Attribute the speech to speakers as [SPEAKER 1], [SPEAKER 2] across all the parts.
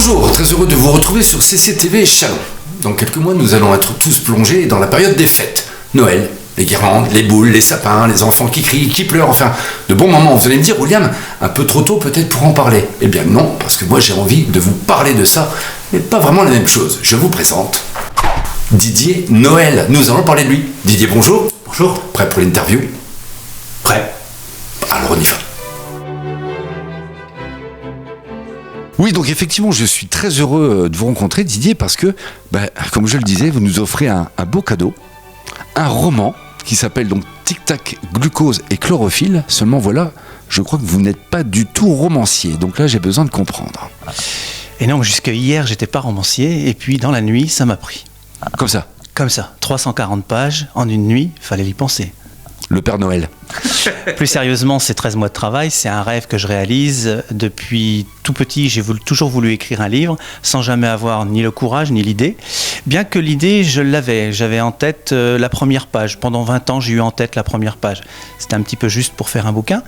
[SPEAKER 1] Bonjour, très heureux de vous retrouver sur CCTV Chalon. Dans quelques mois, nous allons être tous plongés dans la période des fêtes. Noël, les guirlandes, les boules, les sapins, les enfants qui crient, qui pleurent, enfin, de bons moments. Vous allez me dire, William, un peu trop tôt peut-être pour en parler. Eh bien non, parce que moi j'ai envie de vous parler de ça, mais pas vraiment la même chose. Je vous présente Didier Noël. Nous allons parler de lui. Didier, bonjour.
[SPEAKER 2] Bonjour.
[SPEAKER 1] Prêt pour l'interview?
[SPEAKER 2] Prêt.
[SPEAKER 1] Alors on y va. Oui, donc effectivement, je suis très heureux de vous rencontrer, Didier, parce que, comme je le disais, vous nous offrez un beau cadeau, un roman qui s'appelle donc Tic Tac, Glucose et Chlorophylle. Seulement voilà, je crois que vous n'êtes pas du tout romancier, donc là j'ai besoin de comprendre.
[SPEAKER 2] Et non, jusqu'à hier, j'étais pas romancier, et puis dans la nuit, ça m'a pris.
[SPEAKER 1] Comme ça?
[SPEAKER 2] Comme ça, 340 pages, en une nuit, fallait y penser.
[SPEAKER 1] Le Père Noël.
[SPEAKER 2] Plus sérieusement, c'est 13 mois de travail, c'est un rêve que je réalise. Depuis tout petit, j'ai toujours voulu écrire un livre, sans jamais avoir ni le courage, ni l'idée. Bien que l'idée, je l'avais. J'avais en tête la première page. Pendant 20 ans, j'ai eu en tête la première page. C'était un petit peu juste pour faire un bouquin.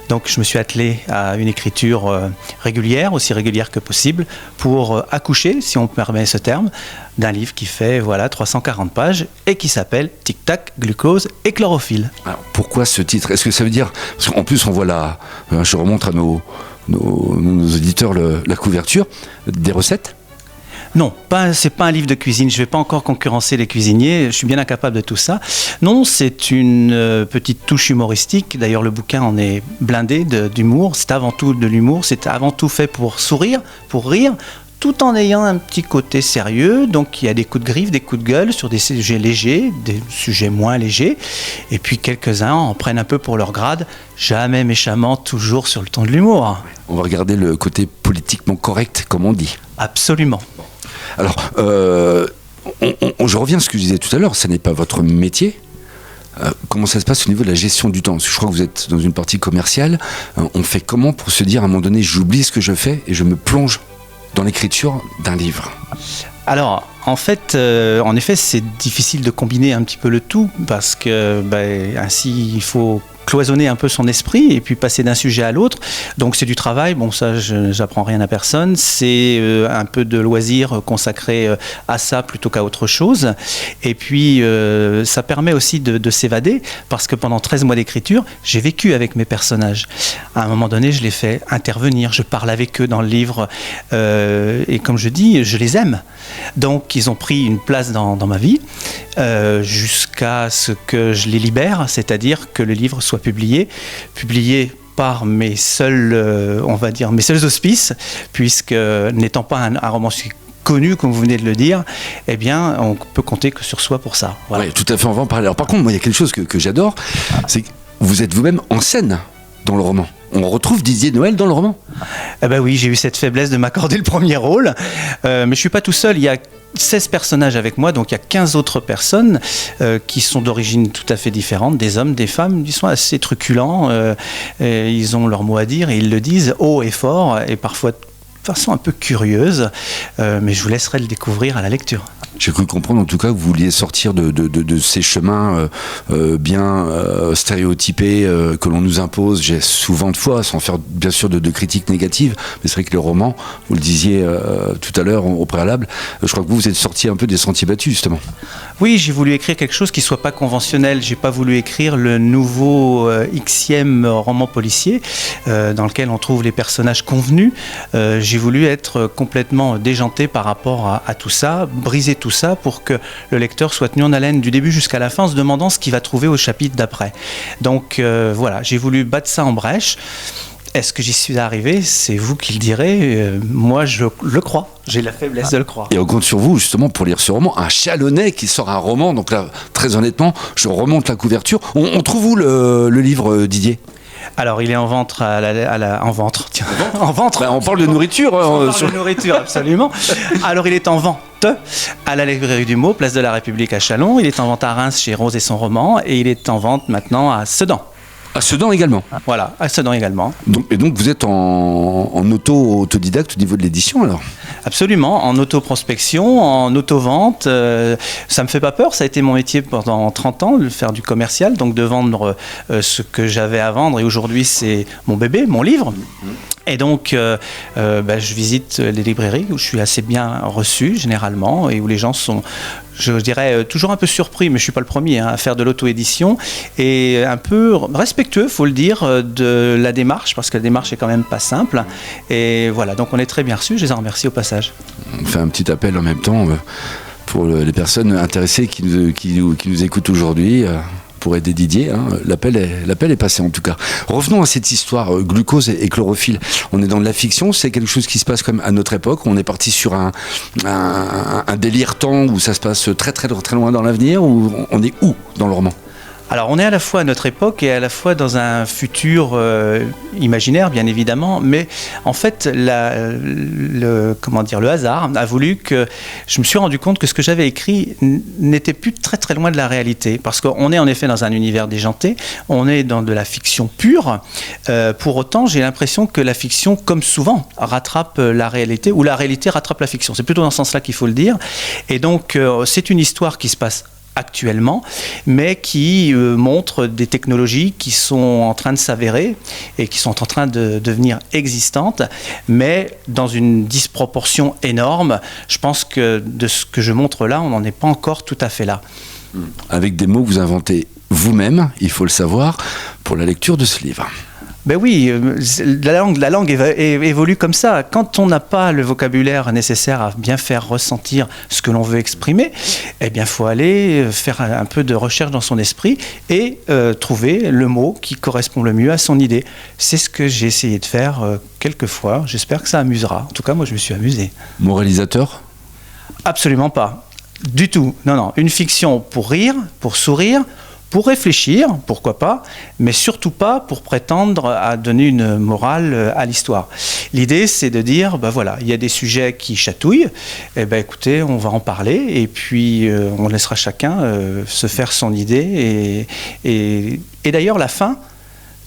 [SPEAKER 2] Donc, je me suis attelé à une écriture régulière, aussi régulière que possible, pour accoucher, si on me permet ce terme, d'un livre qui fait 340 pages et qui s'appelle Tic Tac, Glucose et Chlorophylle.
[SPEAKER 1] Alors, pourquoi ce titre? Est-ce que ça veut dire... Parce qu'en plus, on voit je remonte à nos auditeurs la couverture, des recettes?
[SPEAKER 2] Non, c'est pas un livre de cuisine. Je ne vais pas encore concurrencer les cuisiniers. Je suis bien incapable de tout ça. Non, c'est une petite touche humoristique. D'ailleurs, le bouquin en est blindé d'humour. C'est avant tout de l'humour. C'est avant tout fait pour sourire, pour rire, tout en ayant un petit côté sérieux. Donc il y a des coups de griffe, des coups de gueule sur des sujets légers, des sujets moins légers. Et puis quelques-uns en prennent un peu pour leur grade, jamais méchamment, toujours sur le ton de l'humour.
[SPEAKER 1] On va regarder le côté politiquement correct, comme on dit.
[SPEAKER 2] Absolument.
[SPEAKER 1] Alors, je reviens à ce que je disais tout à l'heure, ça n'est pas votre métier. Comment ça se passe au niveau de la gestion du temps? Parce que je crois que vous êtes dans une partie commerciale. On fait comment pour se dire à un moment donné, j'oublie ce que je fais et je me plonge dans l'écriture d'un livre?
[SPEAKER 2] Alors, en fait, en effet, c'est difficile de combiner un petit peu le tout parce que ainsi, il faut cloisonner un peu son esprit et puis passer d'un sujet à l'autre. Donc c'est du travail, bon ça j'apprends rien à personne, c'est un peu de loisir consacré à ça plutôt qu'à autre chose. Et puis ça permet aussi de s'évader parce que pendant 13 mois d'écriture, j'ai vécu avec mes personnages. À un moment donné, je les fais intervenir, je parle avec eux dans le livre et comme je dis, je les aime. Donc ils ont pris une place dans ma vie jusqu'à ce que je les libère, c'est-à-dire que le livre soit publié par mes seuls auspices, puisque n'étant pas un romancier connu, comme vous venez de le dire, eh bien, on peut compter que sur soi pour ça. Voilà.
[SPEAKER 1] Oui, tout à fait, on va en parler. Alors, par contre, moi, il y a quelque chose que j'adore, c'est que vous êtes vous-même en scène dans le roman. On retrouve Didier Noël dans le roman.
[SPEAKER 2] Eh ben oui, j'ai eu cette faiblesse de m'accorder le premier rôle, mais je ne suis pas tout seul, il y a 16 personnages avec moi, donc il y a 15 autres personnes qui sont d'origine tout à fait différente, des hommes, des femmes, ils sont assez truculents, ils ont leur mot à dire et ils le disent haut et fort et parfois de façon un peu curieuse, mais je vous laisserai le découvrir à la lecture.
[SPEAKER 1] J'ai cru comprendre en tout cas que vous vouliez sortir de ces chemins bien stéréotypés que l'on nous impose j'ai souvent de fois, sans faire bien sûr de critiques négatives, mais c'est vrai que le roman, vous le disiez tout à l'heure au préalable, je crois que vous êtes sorti un peu des sentiers battus justement.
[SPEAKER 2] Oui, j'ai voulu écrire quelque chose qui ne soit pas conventionnel, j'ai pas voulu écrire le nouveau Xème roman policier dans lequel on trouve les personnages convenus, j'ai voulu être complètement déjanté par rapport à tout ça, briser tout ça pour que le lecteur soit tenu en haleine du début jusqu'à la fin en se demandant ce qu'il va trouver au chapitre d'après. Donc voilà, j'ai voulu battre ça en brèche. Est-ce que j'y suis arrivé? C'est vous qui le direz. Moi, je le crois. J'ai la faiblesse de le croire.
[SPEAKER 1] Et on compte sur vous, justement, pour lire ce roman. Un Chalonnais qui sort un roman. Donc là, très honnêtement, je remonte la couverture. On trouve où le livre, Didier?
[SPEAKER 2] Alors, il est en vente en vente. Tiens, en vente.
[SPEAKER 1] On parle de nourriture.
[SPEAKER 2] On parle de nourriture, absolument. Alors, il est en vente à la librairie du Mot, place de la République à Chalon. Il est en vente à Reims chez Rose et son roman. Et il est en vente maintenant à Sedan.
[SPEAKER 1] À Sedan également.
[SPEAKER 2] Voilà, à Sedan également.
[SPEAKER 1] Et donc vous êtes en autodidacte au niveau de l'édition alors?
[SPEAKER 2] Absolument, en autoprospection, en auto-vente. Ça me fait pas peur, ça a été mon métier pendant 30 ans, de faire du commercial, donc de vendre ce que j'avais à vendre. Et aujourd'hui, c'est mon bébé, mon livre. Et donc, je visite les librairies où je suis assez bien reçu, généralement, et où les gens sont, je dirais, toujours un peu surpris, mais je ne suis pas le premier à faire de l'auto-édition, et un peu respectueux, il faut le dire, de la démarche, parce que la démarche est quand même pas simple. Et voilà, donc on est très bien reçus, je les en remercie au passage.
[SPEAKER 1] On fait un petit appel en même temps pour les personnes intéressées qui nous écoutent aujourd'hui. Pour aider Didier, hein. L'appel est passé en tout cas. Revenons à cette histoire glucose et chlorophylle. On est dans de la fiction, c'est quelque chose qui se passe comme à notre époque. On est parti sur un délire temps où ça se passe très très très loin dans l'avenir, ou on est où dans le roman?
[SPEAKER 2] Alors on est à la fois à notre époque et à la fois dans un futur imaginaire, bien évidemment, mais en fait le hasard a voulu que je me suis rendu compte que ce que j'avais écrit n'était plus très très loin de la réalité, parce qu'on est en effet dans un univers déjanté, on est dans de la fiction pure. Pour autant, j'ai l'impression que la fiction, comme souvent, rattrape la réalité, ou la réalité rattrape la fiction. C'est plutôt dans ce sens-là qu'il faut le dire. Et donc c'est une histoire qui se passe actuellement, mais qui montre des technologies qui sont en train de s'avérer et qui sont en train de devenir existantes, mais dans une disproportion énorme. Je pense que de ce que je montre là, on n'en est pas encore tout à fait là.
[SPEAKER 1] Avec des mots que vous inventez vous-même, il faut le savoir, pour la lecture de ce livre.
[SPEAKER 2] Ben oui, la langue évolue comme ça. Quand on n'a pas le vocabulaire nécessaire à bien faire ressentir ce que l'on veut exprimer, eh bien, il faut aller faire un peu de recherche dans son esprit et trouver le mot qui correspond le mieux à son idée. C'est ce que j'ai essayé de faire quelques fois. J'espère que ça amusera. En tout cas, moi, je me suis amusé.
[SPEAKER 1] Moralisateur ?
[SPEAKER 2] Absolument pas. Du tout. Non. Une fiction pour rire, pour sourire, pour réfléchir, pourquoi pas, mais surtout pas pour prétendre à donner une morale à l'histoire. L'idée, c'est de dire, voilà, il y a des sujets qui chatouillent, écoutez, on va en parler, et puis on laissera chacun se faire son idée. Et d'ailleurs, la fin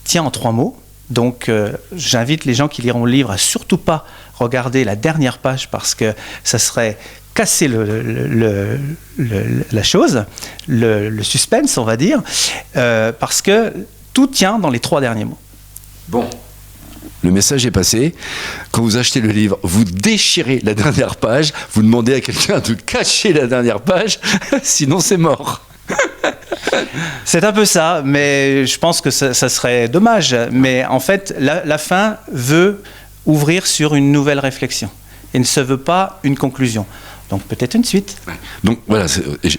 [SPEAKER 2] tient en 3 mots. Donc, j'invite les gens qui liront le livre à surtout pas regarder la dernière page, parce que ça serait casser la chose, le suspense, on va dire, parce que tout tient dans les 3 derniers mots.
[SPEAKER 1] Bon, le message est passé. Quand vous achetez le livre, vous déchirez la dernière page, vous demandez à quelqu'un de cacher la dernière page, sinon c'est mort.
[SPEAKER 2] C'est un peu ça, mais je pense que ça serait dommage. Mais en fait, la fin veut ouvrir sur une nouvelle réflexion et ne se veut pas une conclusion. Donc peut-être une suite.
[SPEAKER 1] Donc voilà,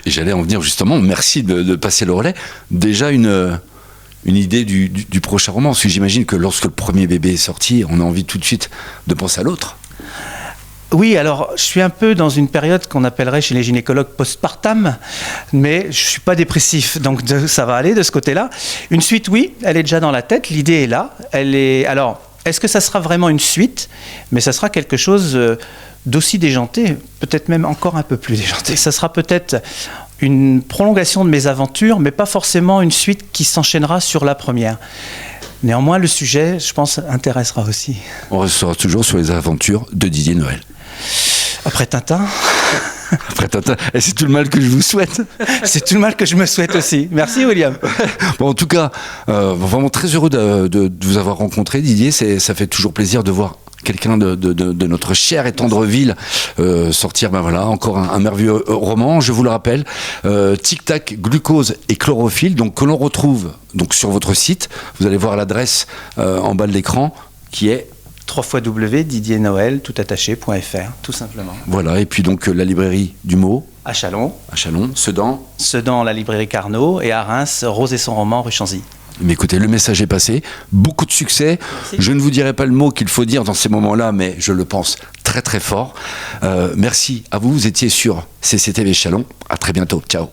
[SPEAKER 1] j'allais en venir justement. Merci de passer le relais. Déjà une idée du prochain roman, parce que j'imagine que lorsque le premier bébé est sorti, on a envie tout de suite de penser à l'autre.
[SPEAKER 2] Oui, alors je suis un peu dans une période qu'on appellerait chez les gynécologues postpartum, mais je ne suis pas dépressif, donc ça va aller de ce côté-là. Une suite, oui, elle est déjà dans la tête, l'idée est là. Alors, est-ce que ça sera vraiment une suite? Mais ça sera quelque chose d'aussi déjanté, peut-être même encore un peu plus déjanté. Ça sera peut-être une prolongation de mes aventures, mais pas forcément une suite qui s'enchaînera sur la première. Néanmoins, le sujet, je pense, intéressera aussi. On
[SPEAKER 1] restera toujours sur les aventures de Didier Noël.
[SPEAKER 2] Après Tintin.
[SPEAKER 1] Après Tintin. Et c'est tout le mal que je vous souhaite.
[SPEAKER 2] C'est tout le mal que je me souhaite aussi. Merci, William.
[SPEAKER 1] Bon, en tout cas, vraiment très heureux de vous avoir rencontré, Didier. Ça fait toujours plaisir de voir quelqu'un de notre chère et tendre ville sortir, encore un merveilleux roman, je vous le rappelle, Tic Tac, glucose et chlorophylle, donc que l'on retrouve donc sur votre site. Vous allez voir l'adresse en bas de l'écran qui est
[SPEAKER 2] www.didiernoel.fr, tout simplement.
[SPEAKER 1] Voilà, et puis donc la librairie du mot
[SPEAKER 2] à Châlons,
[SPEAKER 1] Sedan,
[SPEAKER 2] la librairie Carnot, et à Reims, Rose et son roman, rue Chanzy.
[SPEAKER 1] Mais écoutez, le message est passé, beaucoup de succès. Merci. Je ne vous dirai pas le mot qu'il faut dire dans ces moments-là, mais je le pense très très fort. Merci à vous, vous étiez sur CCTV Châlons. À très bientôt, ciao.